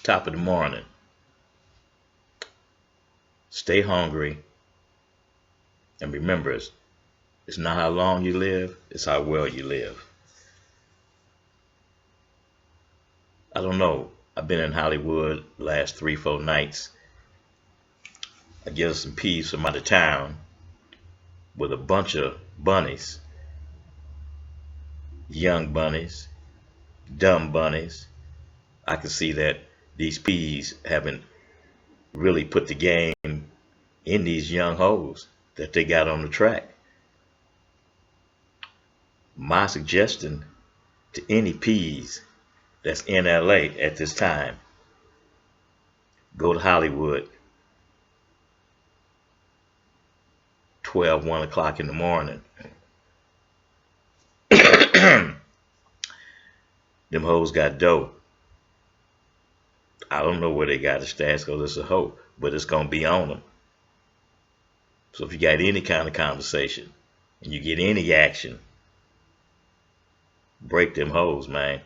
top of the morning. Stay hungry. And remember, it's not how long you live, it's how well you live. I don't know. I've been in Hollywood the last 3, 4 nights. I get some peas from out of town with a bunch of bunnies, young bunnies, dumb bunnies. I can see that these peas haven't really put the game in these young hoes that they got on the track. My suggestion to any peas that's in LA at this time, go to Hollywood 12, 1 o'clock in the morning. Them hoes got dough. I don't know where they got it stashed because it's a hoe, but it's going to be on them. So if you got any kind of conversation and you get any action, break them hoes, man.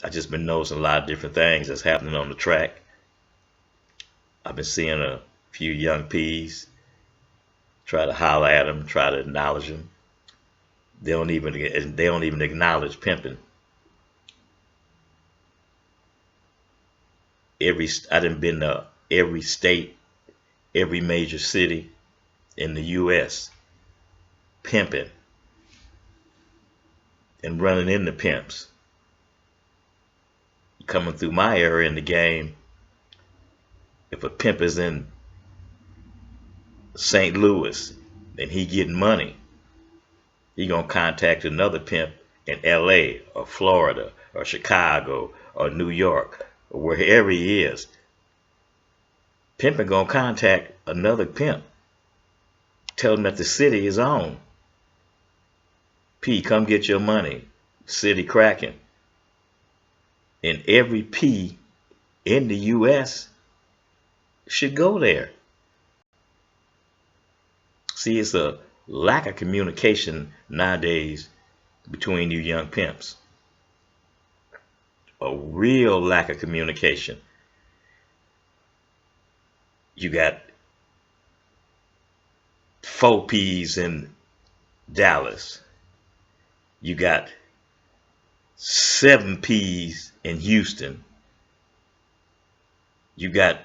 I just been noticing a lot of different things that's happening on the track. I've been seeing a few young peas try to holler at them, try to acknowledge them. They don't even acknowledge pimping. I done been to every state, every major city in the U.S. pimping and running into pimps. Coming through my area in the game, if a pimp is in St. Louis and he getting money, he gonna contact another pimp in LA or Florida or Chicago or New York or wherever he is. Pimping gonna contact another pimp, tell him that the city is on. P, come get your money. City cracking. And every P in the U.S. should go there. See, it's a lack of communication nowadays between you young pimps. A real lack of communication. You got 4 P's in Dallas. You got 7 P's in Houston. You got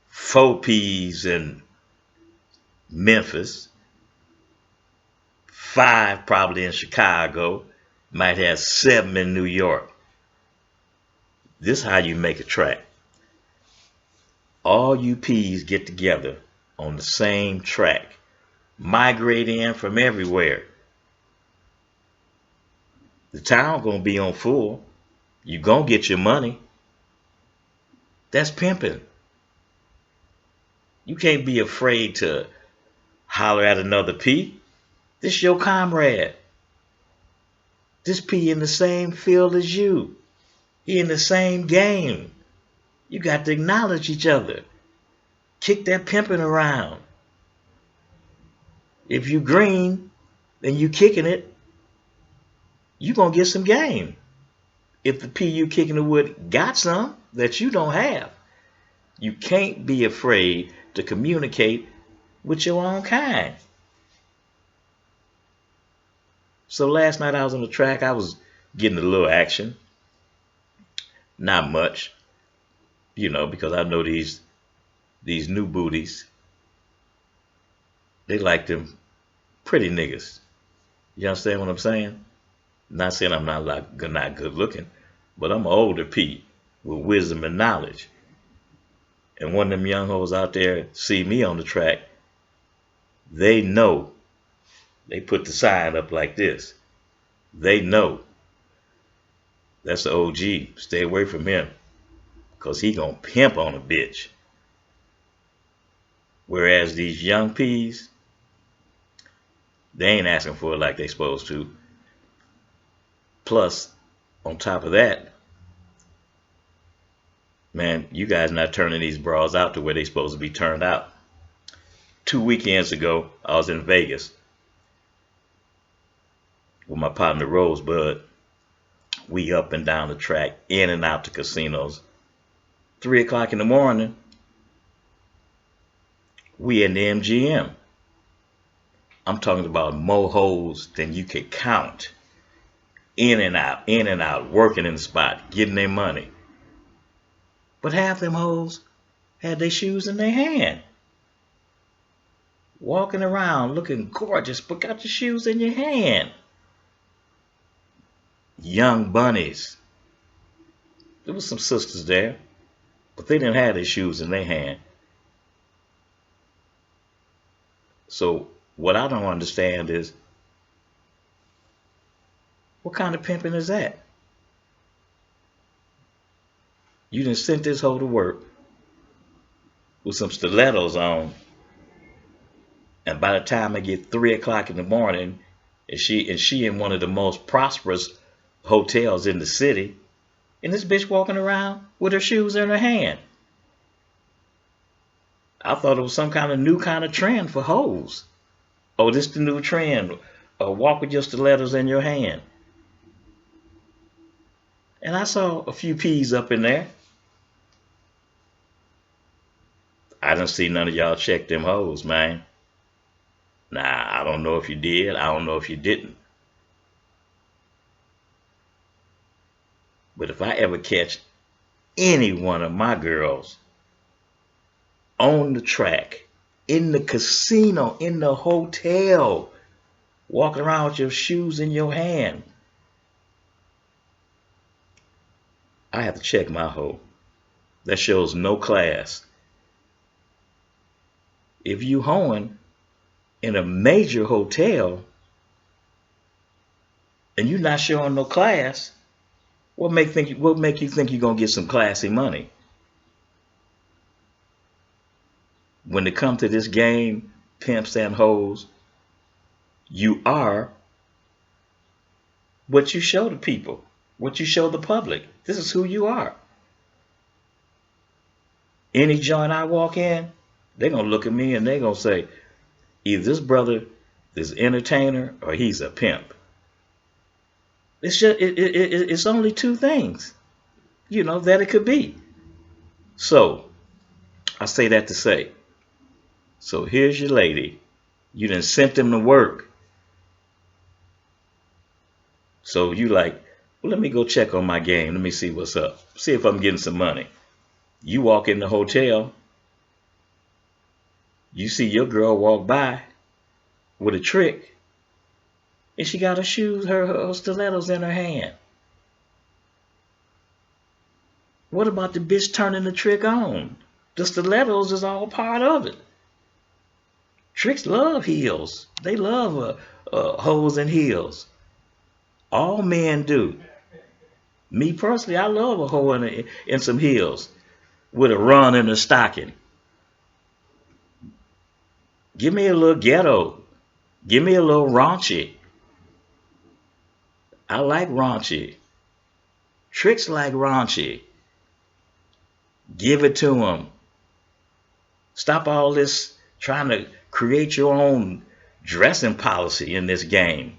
4 P's in Memphis. 5 probably in Chicago. Might have 7 in New York. This is how you make a track. All you P's get together on the same track. Migrate in from everywhere. The town gonna be on full. You gonna get your money. That's pimping. You can't be afraid to holler at another P. This your comrade. This P in the same field as you. He in the same game. You got to acknowledge each other. Kick that pimping around. If you green and you kicking it, you gonna get some game. If the P you kicking it with got some that you don't have, you can't be afraid to communicate with your own kind. So last night I was on the track. I was getting a little action. Not much, because I know these new booties. They like them pretty niggas. You understand what I'm saying? Not saying I'm not good looking, but I'm an older P with wisdom and knowledge. And one of them young hoes out there see me on the track, they know. They put the sign up like this. They know. That's the OG. Stay away from him. Because he gonna pimp on a bitch. Whereas these young P's, they ain't asking for it like they supposed to. Plus, on top of that, man, you guys not turning these bras out to where they supposed to be turned out. 2 weekends ago, I was in Vegas with my partner Rosebud. We up and down the track, in and out the casinos. 3 o'clock in the morning, we in the MGM. I'm talking about more hoes than you could count. In and out, working in the spot, getting their money. But half them hoes had their shoes in their hand. Walking around looking gorgeous, but got your shoes in your hand. Young bunnies. There was some sisters there, but they didn't have their shoes in their hand. So what I don't understand is, what kind of pimping is that? You done sent this hoe to work with some stilettos on, and by the time I get 3 o'clock in the morning, and she in one of the most prosperous hotels in the city, and this bitch walking around with her shoes in her hand. I thought it was some kind of new kind of trend for hoes. Oh, this the new trend. Walk with your stilettos in your hand. And I saw a few P's up in there. I didn't see none of y'all check them hoes, man. Nah, I don't know if you did. I don't know if you didn't. But if I ever catch any one of my girls on the track, in the casino, in the hotel, walking around with your shoes in your hand, I have to check my hoe. That shows no class. If you hoeing in a major hotel and you're not showing no class, what make you think you're gonna get some classy money? When it comes to this game, pimps and hoes, you are what you show the people, what you show the public. This is who you are. Any joint I walk in, they're gonna look at me and they're gonna say, either this brother is an entertainer or he's a pimp. It's just it's only two things, that it could be. So I say that to say, so here's your lady. You done sent them to work. So you like, well, let me go check on my game. Let me see what's up. See if I'm getting some money. You walk in the hotel. You see your girl walk by with a trick. And she got her shoes, her stilettos in her hand. What about the bitch turning the trick on? The stilettos is all part of it. Tricks love heels. They love hoes and heels. All men do. Me personally, I love a hoe in some heels with a run in a stocking. Give me a little ghetto. Give me a little raunchy. I like raunchy. Tricks like raunchy. Give it to them. Stop all this trying to create your own dressing policy in this game.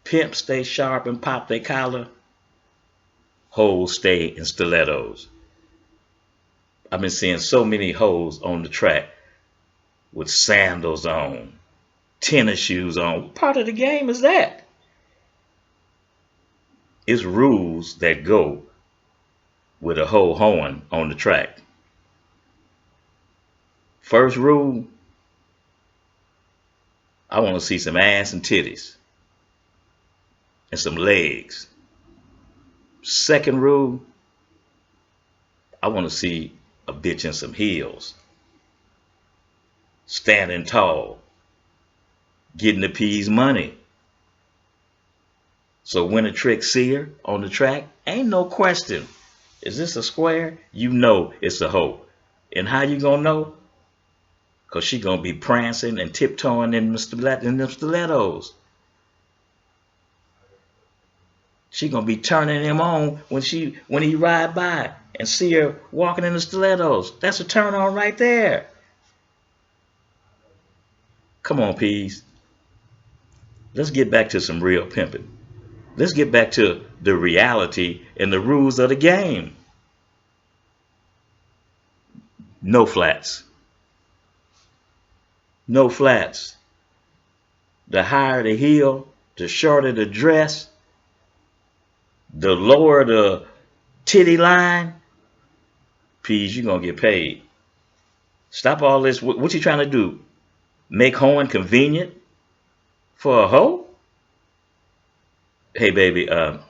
Pimps stay sharp and pop their collar. Hoes stay in stilettos. I've been seeing so many hoes on the track with sandals on, tennis shoes on. What part of the game is that? It's rules that go with a hoe hoeing on the track. First rule, I want to see some ass and titties and some legs. Second rule, I want to see a bitch in some heels, standing tall, getting the P's money. So when a trick see her on the track, ain't no question. Is this a square? You know it's a hoe. And how you gonna know? Because she gonna be prancing and tiptoeing in them stilettos. She gonna be turning him on when he ride by and see her walking in the stilettos. That's a turn on right there. Come on, P's. Let's get back to some real pimping. Let's get back to the reality and the rules of the game. No flats. No flats. The higher the heel, the shorter the dress, the lower the titty line, P's, you're going to get paid. Stop all this. What you trying to do? Make hoeing convenient for a hoe? Hey, baby, I'm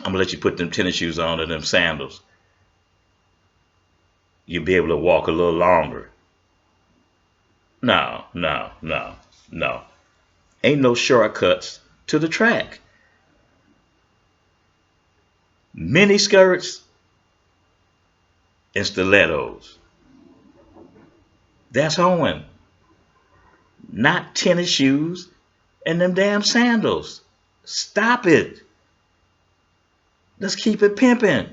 going to let you put them tennis shoes on and them sandals. You'll be able to walk a little longer. No, no, no, no. Ain't no shortcuts to the track. Mini skirts and stilettos. That's hoeing. Not tennis shoes and them damn sandals. Stop it. Let's keep it pimping.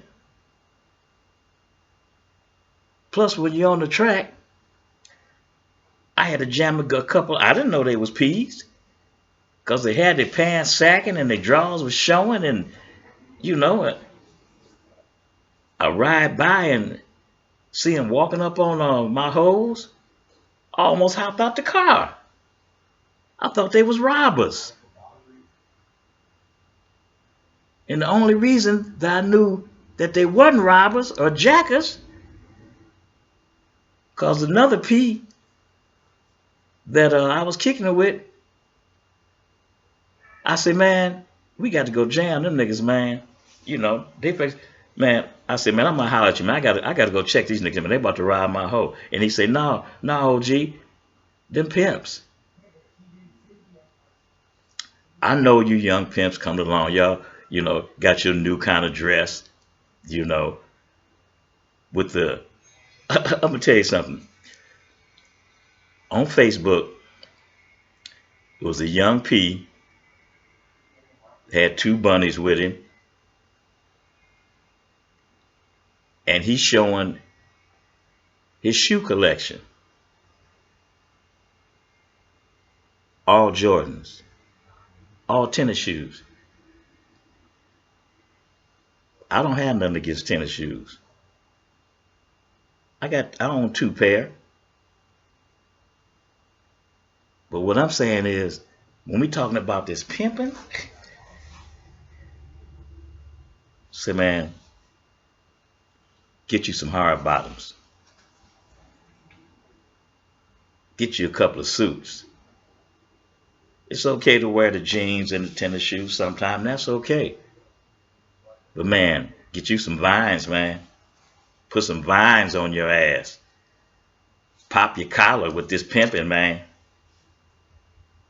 Plus, when you're on the track, I had to jam a couple. I didn't know they was peas. Because they had their pants sacking and their drawers was showing. And, you know it. I ride by and see them walking up on my hoes. I almost hopped out the car. I thought they was robbers. And the only reason that I knew that they wasn't robbers or jackers, because another P that I was kicking it with, I said, man, we got to go jam them niggas, man. You know, man, I said, man, I'm going to holler at you, man. I got to go check these niggas, man. They about to rob my hoe. And he said, no, OG, them pimps. I know you young pimps coming along, y'all, you know, got your new kind of dress, you know, with the, I'm going to tell you something. On Facebook, it was a young P, had two bunnies with him, and he's showing his shoe collection. All Jordans, all tennis shoes. I don't have nothing against tennis shoes. I own 2 pair. But what I'm saying is, when we talking about this pimping, say, man, get you some hard bottoms. Get you a couple of suits. It's okay to wear the jeans and the tennis shoes sometime. That's okay. But man, get you some vines, man. Put some vines on your ass. Pop your collar with this pimping, man.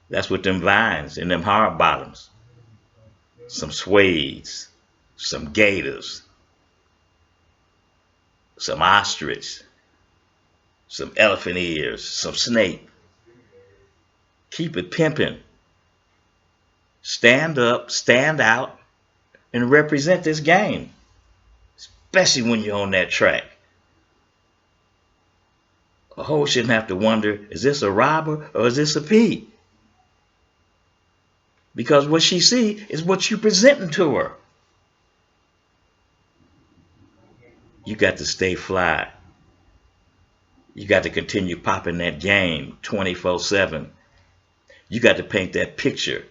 That's with them vines and them hard bottoms. Some suedes, some gators, some ostrich, some elephant ears, some snake. Keep it pimping. Stand up, stand out, and represent this game. Especially when you're on that track. A hoe shouldn't have to wonder, is this a robber or is this a P? Because what she see is what you presenting to her. You got to stay fly. You got to continue popping that game 24/7. You got to paint that picture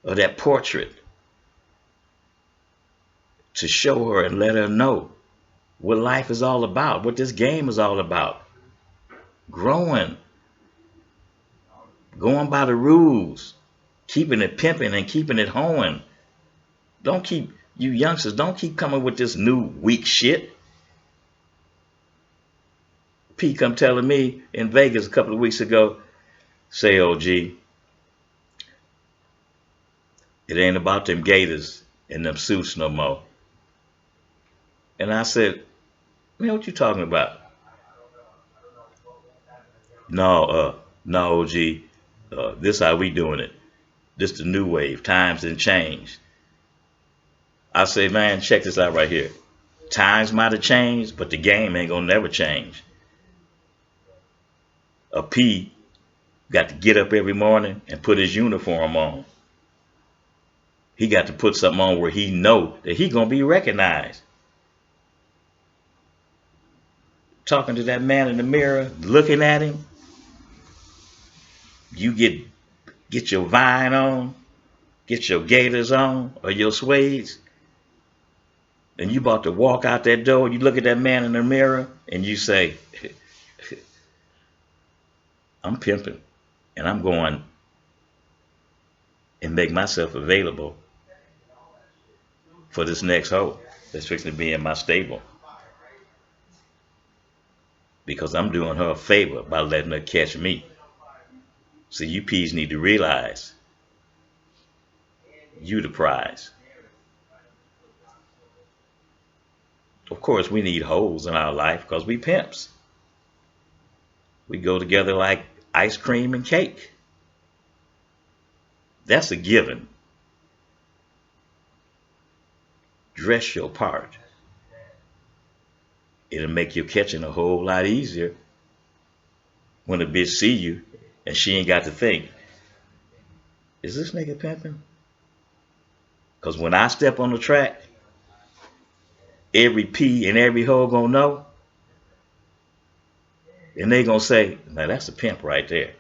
or that portrait to show her and let her know what life is all about, what this game is all about. Growing, going by the rules, keeping it pimping and keeping it hoeing. You youngsters, don't keep coming with this new weak shit. P come telling me in Vegas a couple of weeks ago, say, OG, it ain't about them gators and them suits no more. And I said, man, what you talking about? No, OG, this how we doing it. This the new wave. Times didn't change. I say, man, check this out right here. Times might have changed, but the game ain't gonna never change. A P got to get up every morning and put his uniform on. He got to put something on where he know that he gonna be recognized. Talking to that man in the mirror, looking at him, you get your Vine on, get your gaiters on or your suedes, and you about to walk out that door. You look at that man in the mirror and you say, I'm pimping, and I'm going and make myself available for this next hoe that's fixing to be in my stable, because I'm doing her a favor by letting her catch me. So you P's need to realize you the prize. Of course, we need hoes in our life because we pimps. We go together like ice cream and cake. That's a given. Dress your part. It'll make your catching a whole lot easier when a bitch see you and she ain't got to think, is this nigga pimping? Because when I step on the track, every P and every hoe gonna know, and they gonna say, now that's a pimp right there.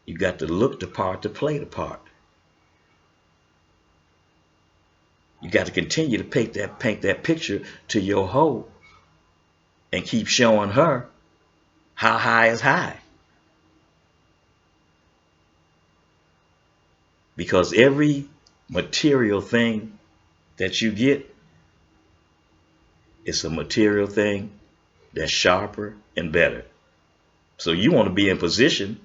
You got to look the part to play the part. You got to continue to paint that picture to your hoe and keep showing her how high is high. Because every material thing that you get is a material thing that's sharper and better. So you want to be in position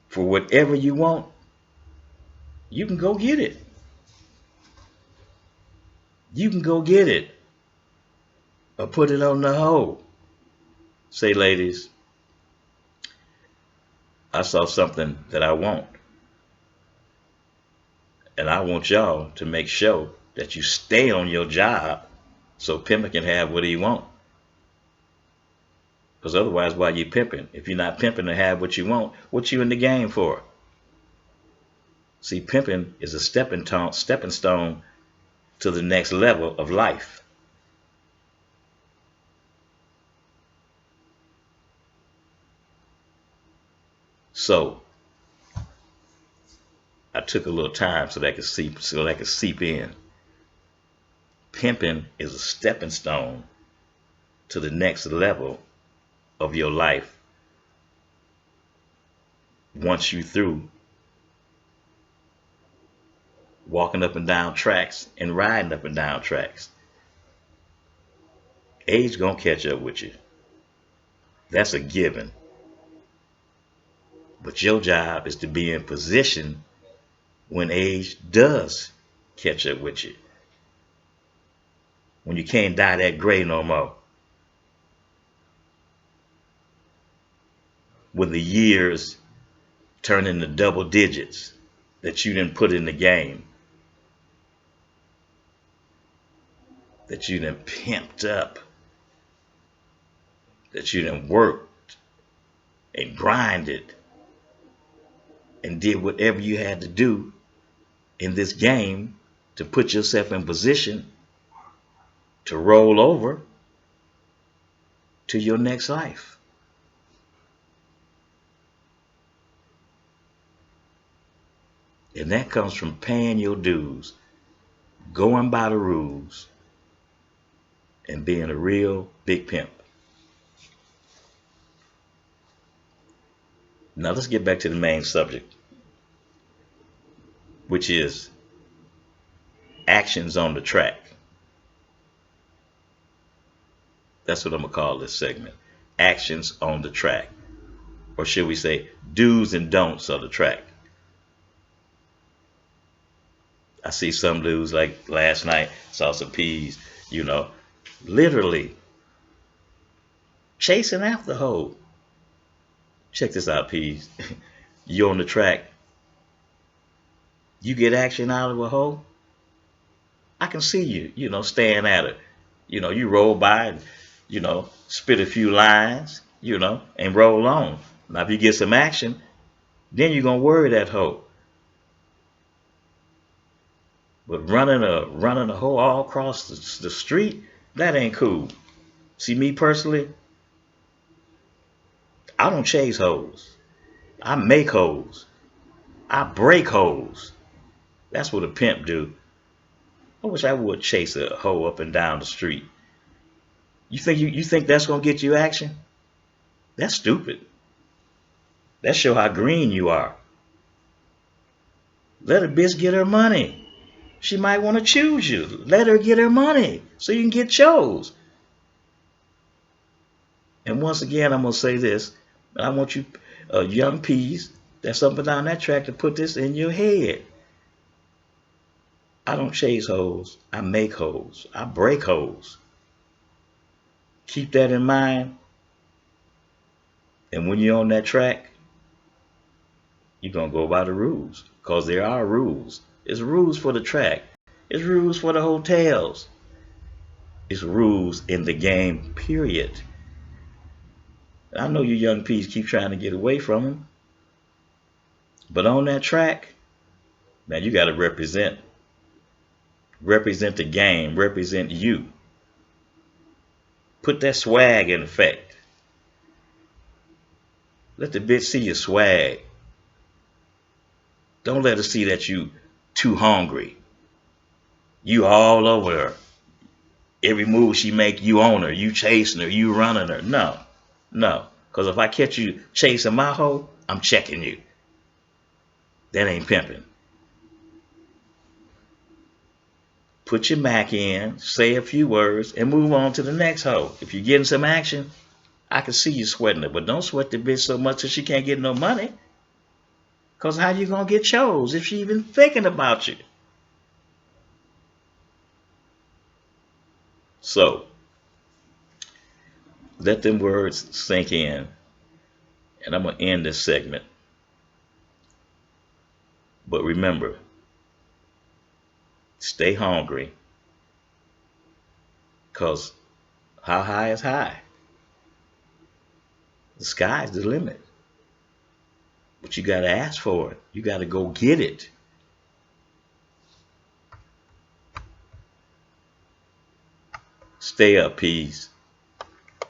for whatever you want. You can go get it. You can go get it or put it on the hoe. Say, ladies, I saw something that I want. And I want y'all to make sure that you stay on your job so Pimpin can have what he want. Because otherwise, why you pimping? If you're not pimping to have what you want, what you in the game for? See, pimping is a stepping stone to the next level of life. So I took a little time so that could seep in. Pimping is a stepping stone to the next level of your life once you through walking up and down tracks and riding up and down tracks. Age gonna catch up with you. That's a given. But your job is to be in position when age does catch up with you. When you can't dye that gray no more. When the years turn into double digits that you didn't put in the game. That you done pimped up, that you done worked and grinded and did whatever you had to do in this game to put yourself in position to roll over to your next life. And that comes from paying your dues, going by the rules, and being a real big pimp. Now let's get back to the main subject, which is actions on the track. That's what I'm gonna call this segment. Actions on the track. Or should we say do's and don'ts of the track. I see some dudes, like last night, saw some P's, literally chasing after hoe. Check this out, P's. You on the track. You get action out of a hoe. I can see you, staying at her. You roll by and spit a few lines, and roll on. Now, if you get some action, then you're gonna worry that hoe. But running a hoe all across the street, that ain't cool. See, me personally, I don't chase hoes. I make hoes. I break hoes. That's what a pimp do. I wish I would chase a hoe up and down the street. You think that's gonna get you action? That's stupid. That show how green you are. Let a bitch get her money. She might want to choose you. Let her get her money so you can get chose. And once again, I'm gonna say this. I want you, young peas, that's up and down that track, to put this in your head. I don't chase hoes. I make hoes. I break hoes. Keep that in mind. And when you're on that track, you're gonna go by the rules, because there are rules. It's rules for the track. It's rules for the hotels. It's rules in the game, period. I know you young peas keep trying to get away from them, but on that track, now you got to represent the game, represent you. Put that swag in effect. Let the bitch see your swag. Don't let her see that you too hungry. You all over her. Every move she make, you on her. You chasing her. You running her. No, no. Because if I catch you chasing my hoe, I'm checking you. That ain't pimping. Put your Mac in, say a few words, and move on to the next hoe. If you're getting some action, I can see you sweating her, but don't sweat the bitch so much that she can't get no money. Because how you going to get chose if she even thinking about you? So, let them words sink in. And I'm going to end this segment. But remember, stay hungry. Because how high is high? The sky's the limit. But you got to ask for it. You got to go get it. Stay up, peace.